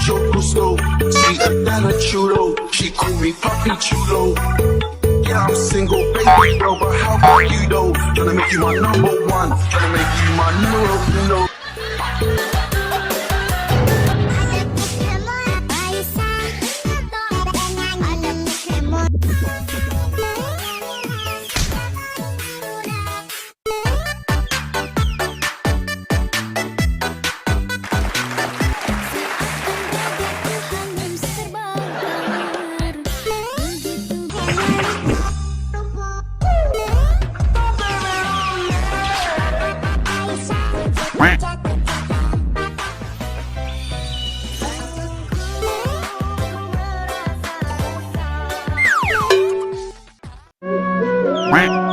Choco slow, sweeter than a chulo. She call me Papi Chulo. Yeah, I'm single, baby girl, but how about you though? Tryna make you my number one, tryna make you my numero uno. Quack.